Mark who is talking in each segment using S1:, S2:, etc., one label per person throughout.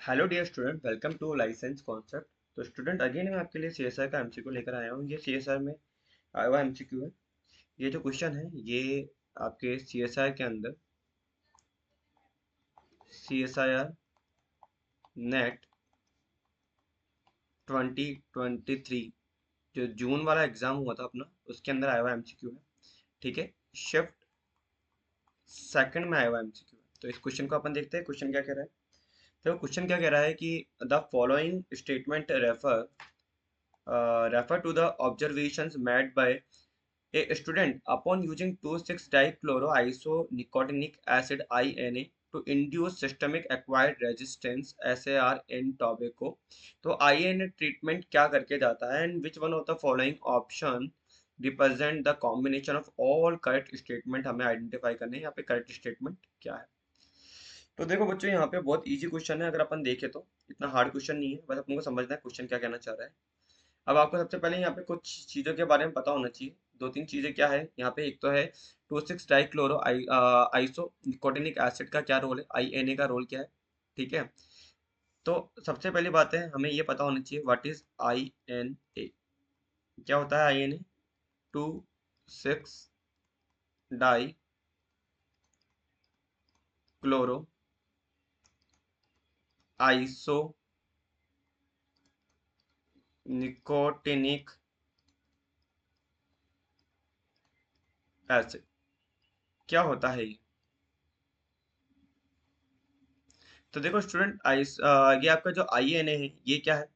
S1: Hello dear student, welcome to license concept. तो student again मैं आपके लिए सीएसआर का एमसीक्यू लेकर आया हूँ। ये सीएसआर में आया हुआ एमसीक्यू है। ये जो क्वेश्चन है ये आपके सीएसआर के अंदर सीएसआईआर नेट 2023 जो जून वाला एग्जाम हुआ था अपना, उसके अंदर आया हुआ एमसीक्यू है। ठीक है, शिफ्ट सेकंड में आया हुआ एमसीक्यू है। तो इस क्वेश्चन को अपन देखते हैं, क्वेश्चन क्या कह रहा है। तो क्वेश्चन क्या कह रहा है कि the following statement refer to the observations made by a student upon using 2,6-dichloroisonicotinic acid INA to induce systemic acquired resistance SAR in tobacco। तो INA ट्रीटमेंट क्या करके जाता है and which one of the following option represent the combination of all correct statement. हमें identify करने हैं यहाँ पे करेक्ट स्टेटमेंट क्या है। तो देखो बच्चों, यहाँ पे बहुत इजी क्वेश्चन है। अगर अपन देखें तो इतना हार्ड क्वेश्चन नहीं है, बस अपन को समझना है क्वेश्चन क्या कहना चाह रहा है। अब आपको सबसे पहले यहाँ पे कुछ चीज़ों के बारे में पता होना चाहिए। दो तीन चीज़ें क्या है यहाँ पे। एक तो है 2,6-डाइक्लोरो आइसो निकोटिनिक एसिड का क्या रोल है, INA का रोल क्या है। ठीक है, तो सबसे पहली बात है हमें ये पता होना चाहिए व्हाट इज INA। क्या होता है INA? 2,6-डाइक्लोरो आइसो निकोटिनिक एसिड। क्या होता है ये? तो देखो स्टूडेंट, ये आपका जो INA है ये क्या है?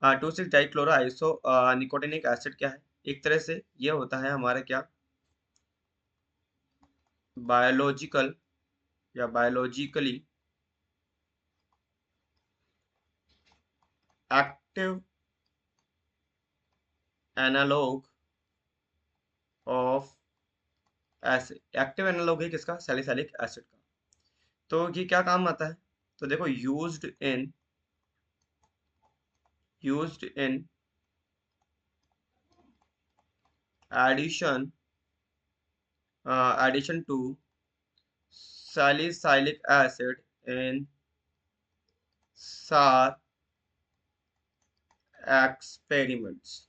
S1: 2,6-डाइक्लोरो आइसो निकोटिनिक एसिड क्या है? एक तरह से ये होता है हमारा क्या, बायोलॉजिकल या biologically active analogue of acid. Active analogue है किसका? सैलिसिलिक एसिड का। तो ये क्या काम आता है? तो देखो used in addition addition to salicylic acid in SAR experiments.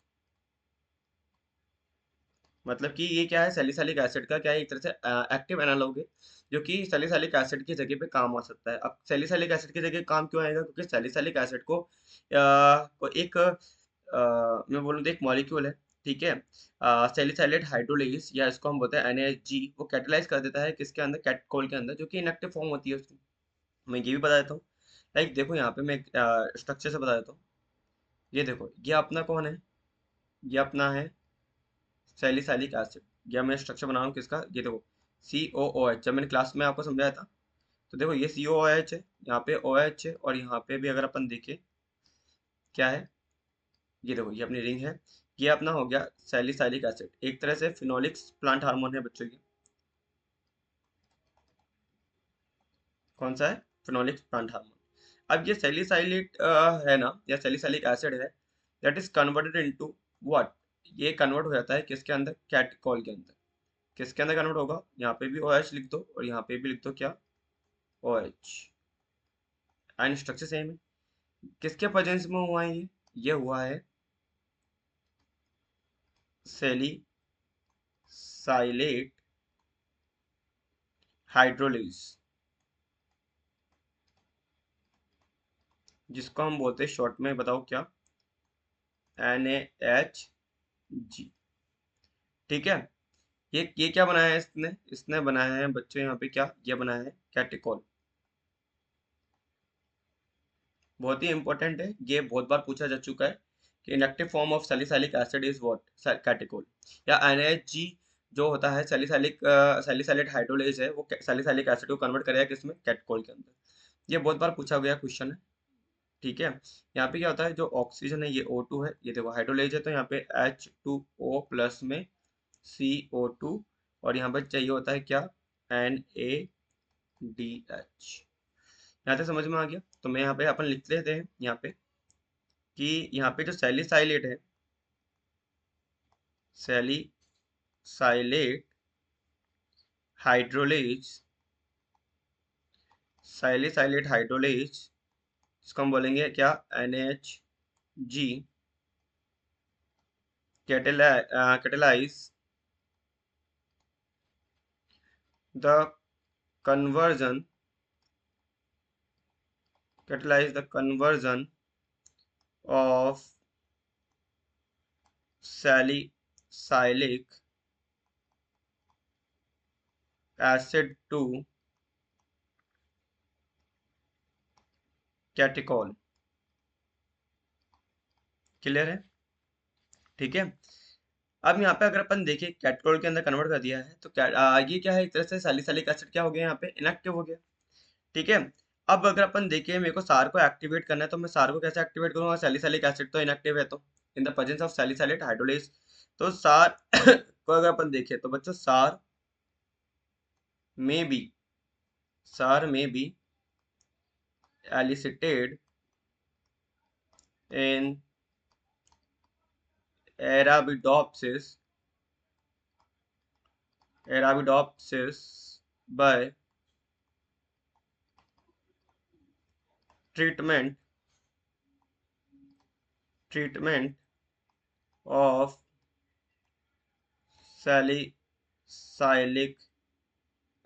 S1: मतलब कि ये क्या है, सैलिसिलिक एसिड का क्या है, एक तरह से एक्टिव एनालॉग है जो कि सैलिसिलिक एसिड की जगह पे काम आ सकता है। अब सैलिसिलिक एसिड की जगह काम क्यों आएगा? क्योंकि सैलिसिलिक एसिड को एक मैं बोलूँ तो एक मॉलिक्यूल है। ठीक है, सैलिसाइलेट हाइड्रोलिसिस या इसको हम बोलते हैं NaHG, वो कैटेलाइज कर देता है किसके अंदर, कैटकोल के अंदर, जो कि इनएक्टिव फॉर्म होती है उसकी। मैं ये भी बता देता हूँ। लाइक देखो यहाँ पे मैं स्ट्रक्चर से बता देता हूँ। ये देखो, ये अपना कौन है? ये अपना है सैलिसाइलिक एसिड। या मैं स्ट्रक्चर बना रहा हूँ किसका, ये देखो COOH। जब मैंने क्लास में आपको समझाया था, तो देखो ये COOH है, यहाँ पे OH है, और यहाँ पे भी अगर अपन देखें क्या है, ये देखो ये अपनी रिंग है। ये अपना हो गया सैलिसाइलिक एसिड, एक तरह से फिनोलिक्स प्लांट हार्मोन है बच्चों की। कौन सा है? Phenolics plant hormone. अब ये सैलिसाइलेट है ना, या सैलिसाइलिक एसिड है, that is converted into what? ये कन्वर्ट हो जाता है किसके अंदर? कैटकोल के अंदर। किसके अंदर कन्वर्ट होगा? यहाँ पे भी OH लिख दो और यहाँ पे भी लिख दो क्या, OH। एंड स्ट्रक्चर सेम है। किसके प्रेजेंस में हुआ है ये हुआ है सैलिसाइलेट हाइड्रोलिस, जिसको हम बोलते हैं शॉर्ट में, बताओ क्या, NaHG। ठीक है, ये क्या बनाया है इसने? इसने बनाया है बच्चों यहाँ पे क्या, ये बनाया है कैटिकॉल। बहुत ही इंपॉर्टेंट है, ये बहुत बार पूछा जा चुका है कि inactive form of salicylic acid is what, catechol. या NaHG जो होता है सैलिसाइलेट हाइड्रोलेज है, वो सैलिसाइलिक एसिड को कन्वर्ट करेगा किसमें? कैटकोल के अंदर। ये बहुत बार पूछा गया क्वेश्चन है। ठीक है, यहाँ पे क्या होता है, जो ऑक्सीजन है ये O2 है, ये देखो हाइड्रोलेज है, तो यहाँ पे H2O प्लस में CO2, और यहाँ पर चाहिए होता है क्या, NaDH। यहाँ तक समझ में आ गया? तो मैं यहाँ पे अपन लिख लेते हैं यहाँ पे कि यहाँ पे जो सैलिसाइलेट है, सैलिसाइलेट हाइड्रोलेज, सैलिसाइलेट हाइड्रोलेज इसको हम बोलेंगे क्या, NH जी catalyze the conversion catalyze the conversion of salicylic acid to catechol। Clear है? ठीक है। अब यहाँ पे अगर अपन देखें कैटकोल के अंदर कन्वर्ट कर दिया है तो ये क्या है, एक तरह से सैलिसिलिक एसिड क्या हो गया, यहाँ पे इनएक्टिव हो गया। ठीक है। अब अगर अपन देखें मेरे को सार को एक्टिवेट करना है तो मैं सार को कैसे एक्टिवेट करूंगा, सैलिसिलिक एसिड तो इनएक्टिव है, तो in the presence of salicylate hydrolase. तो सार को अगर अपन देखें तो बच्चों में बी सार में बी elicited in Arabidopsis by treatment of salicylic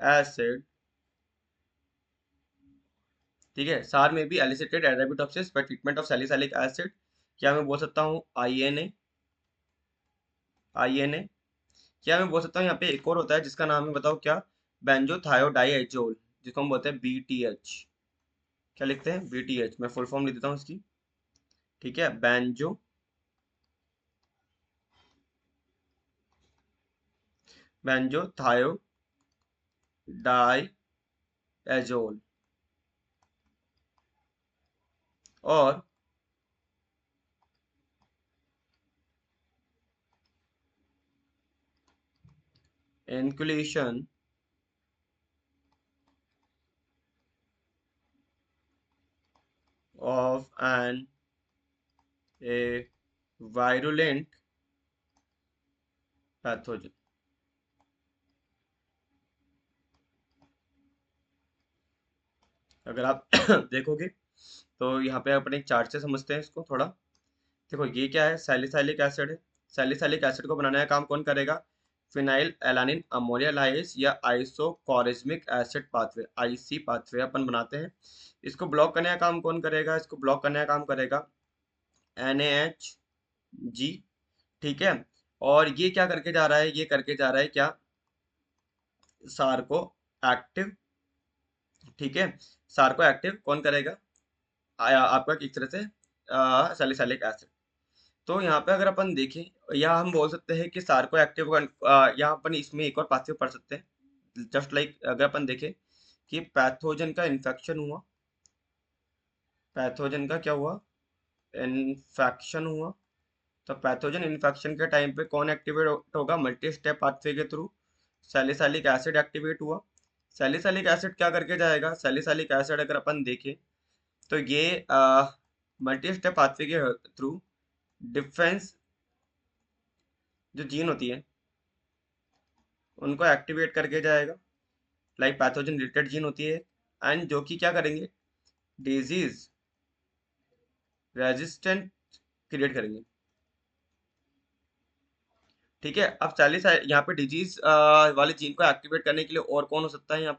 S1: acid। ठीक है, सार में भी elicited Arabidopsis by treatment of salicylic acid. क्या मैं बोल सकता हूँ आई एन ए। क्या मैं बोल सकता हूँ यहाँ पे एक और होता है जिसका नाम है, बताओ क्या, बेंजोथायोडाइएजोल, जिसको हम बोलते हैं BTH। क्या लिखते हैं, BTH। मैं फुल फॉर्म लिख देता हूँ इसकी। ठीक है, बेंजोथायोडाइएजोल। और inclusion of a virulent pathogen। अगर आप देखोगे तो यहाँ पे अपन एक चार्ट से समझते हैं इसको थोड़ा। देखो ये क्या है, सैलिसाइलिक एसिड है। सैलिसाइलिक एसिड को बनाने का काम कौन करेगा, फिनाइल एलानिन अमोनियालाइज या isochorismic acid pathway, IC pathway अपन बनाते हैं। इसको ब्लॉक करने का काम कौन करेगा, इसको ब्लॉक करने का काम करेगा NaHG। ठीक है। और ये क्या करके जा रहा है, ये करके जा रहा है क्या, सार को एक्टिव। ठीक है, सार को एक्टिव कौन करेगा, आपका एक तरह से सैलिसिलिक एसिड। तो यहाँ पे अगर अपन देखें, या हम बोल सकते हैं कि सार को एक्टिव यहाँ अपन इसमें एक और पाथवे पढ़ सकते हैं। जस्ट लाइक अगर अपन देखें कि पैथोजन का इन्फेक्शन हुआ, पैथोजन का क्या हुआ, इन्फेक्शन हुआ। तो पैथोजन इन्फेक्शन के टाइम पे कौन एक्टिवेट होगा, मल्टी स्टेप पाथवे के थ्रू सैलिसिलिक एसिड एक्टिवेट हुआ। सैलिसिलिक एसिड क्या करके जाएगा, सैलिसिलिक एसिड अगर अपन देखें तो ये मल्टी स्टेप पाथवे के थ्रू डिफेंस जो जीन होती है उनको एक्टिवेट करके जाएगा, लाइक पैथोजन रिलेटेड जीन होती है, एंड जो कि क्या करेंगे, डिजीज रेजिस्टेंट क्रिएट करेंगे। ठीक है। अब चालीस यहाँ पे डिजीज वाले जीन को एक्टिवेट करने के लिए और कौन हो सकता है, यहाँ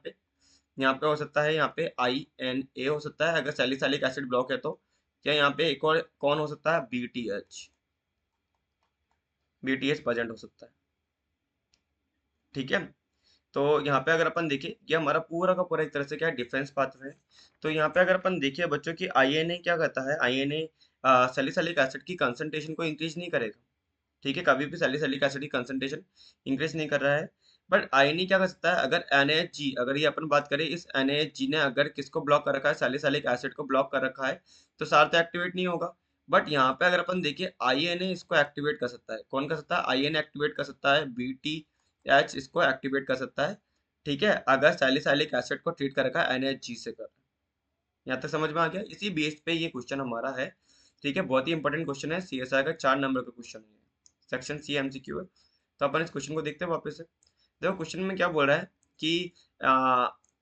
S1: पे हो सकता है, यहाँ पे INA हो सकता है अगर सैलिसिलिक एसिड ब्लॉक है तो। क्या यहाँ पे एक और कौन हो सकता है, BTH प्रेजेंट हो सकता है। ठीक है। तो यहाँ पे अगर अपन देखें, ये हमारा पूरा का पूरा एक तरह से क्या है, डिफेंस पाथवे है। तो यहाँ पे अगर अपन देखिए बच्चों की INA क्या करता है, INA सैलिसिलिक एसिड की कंसंट्रेशन को इंक्रीज नहीं करेगा। ठीक है, कभी भी सैलिसिलिक एसिड की कंसंट्रेशन इंक्रीज नहीं कर रहा है। बट आयनी क्या कर सकता है, अगर NaHG, अगर ये अपन बात करें, इस NaHG ने अगर किसको ब्लॉक कर रखा है, सैलिसिलिक एसिड को ब्लॉक कर रखा है, तो सार तो एक्टिवेट नहीं होगा। बट यहाँ पे अगर अपन देखिए INA इसको एक्टिवेट कर सकता है, कौन कर सकता है, INA एक्टिवेट कर सकता है, BTH इसको एक्टिवेट कर सकता है। ठीक है, अगर सैलिसिलिक एसिड को ट्रीट कर रखा है NaHG से कर। यहाँ तक समझ में आ गया, इसी बेस पे ये क्वेश्चन हमारा है। ठीक है, बहुत ही इंपॉर्टेंट क्वेश्चन है, CSI का 4 नंबर का क्वेश्चन है, सेक्शन C MCQ है। तो अपन इस क्वेश्चन को देखते हैं वापस से। देखो क्वेश्चन में क्या बोल रहा है कि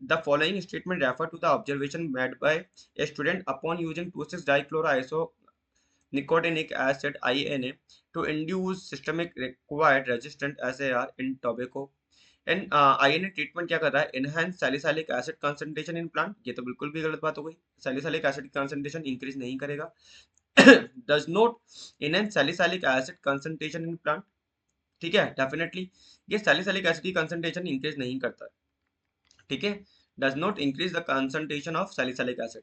S1: The following statement refer to the observation made by a student upon using 2,6-dichloroisonicotinonic acid (INA) to induce systemic required resistant SAR in tobacco. And INA treatment क्या कर रहा है? Enhance salicylic acid concentration in plant. ये तो बिल्कुल भी गलत बात हो गई। सैलिसाइलिक एसिड कंसंट्रेशन इंक्रीज नहीं करेगा। Does not enhance salicylic acid concentration in plant. ठीक है, डेफिनेटली ये सैलिसाइलिक एसिड की कंसंट्रेशन इंक्रीज नहीं करता है। ठीक है, does not increase the concentration of salicylic acid.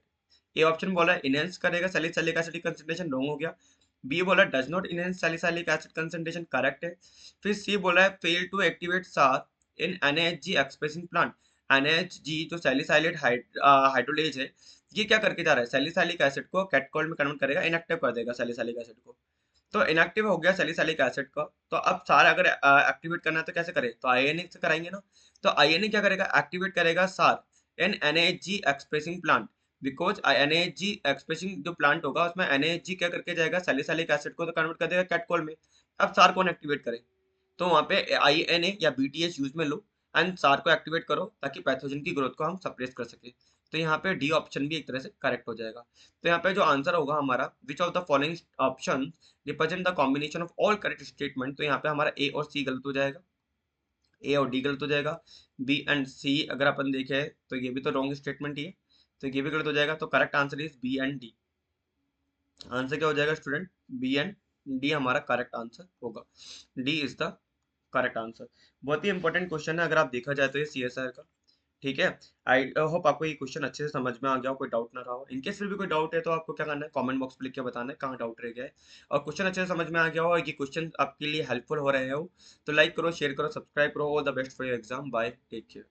S1: A option बोला है इनहेंस करेगा सैलिसाइलिक एसिड की कंसंट्रेशन, रॉन्ग हो गया। बी बोला does not enhance salicylic acid concentration, correct है। फिर सी बोला है फेल टू एक्टिवेट सार इन NaHG एक्सप्रेसिंग प्लांट। NaHG जो सैलिसाइलेट हाइड्रोलेज है, ये क्या करके जा रहा है? सैलिसाइलिक एसिड को कैटकोल में कन्वर्ट करेगा, इनएक्टिव कर देगा सैलिसाइलिक एसिड को। तो इनएक्टिव हो गया सैलिसाइलिक एसिड का। तो अब सार अगर एक्टिवेट करना है तो कैसे करें? तो आईएनए से कराएंगे ना। तो आईएनए क्या करेगा? एक्टिवेट करेगा सार इन NaHG expressing plant. Because NaHG expressing जो प्लांट होगा उसमें NaHG क्या करके जाएगा? सैलिसाइलिक एसिड को तो कन्वर्ट कर देगा कैटकोल में। अब सार कौन एक्टिवेट करे? तो वहां पे INA या BTH यूज में लो एंड सार को एक्टिवेट करो ताकि पैथोजन की ग्रोथ को हम सप्रेस कर सके। तो यहाँ पे डी ऑप्शन भी एक तरह से करेक्ट हो जाएगा। तो यहाँ पे जो आंसर होगा हमारा, which of the following option represent the combination of all correct statement, तो यहाँ पे हमारा ए और सी गलत हो जाएगा, ए और डी गलत हो जाएगा। बी एंड सी अगर अपन देखें तो ये भी तो रॉन्ग स्टेटमेंट ही है, तो ये भी गलत हो जाएगा। तो correct answer is B and D. Answer क्या हो जाएगा स्टूडेंट? बी एंड डी हमारा करेक्ट आंसर होगा। D is the correct answer. बहुत ही इंपॉर्टेंट क्वेश्चन है अगर आप देखा जाए तो ये CSR का। ठीक है, आई होप आपको ये क्वेश्चन अच्छे से समझ में आ गया हो, कोई डाउट ना रहा हो। इनकेस फिर भी कोई डाउट है तो आपको क्या करना है? कमेंट बॉक्स में लिख के बताना है कहाँ डाउट रह गया है। और क्वेश्चन अच्छे से समझ में आ गया हो और ये क्वेश्चन आपके लिए हेल्पफुल हो रहे हो तो लाइक करो, शेयर करो, सब्सक्राइब करो। All the best for your exam. Bye, take care.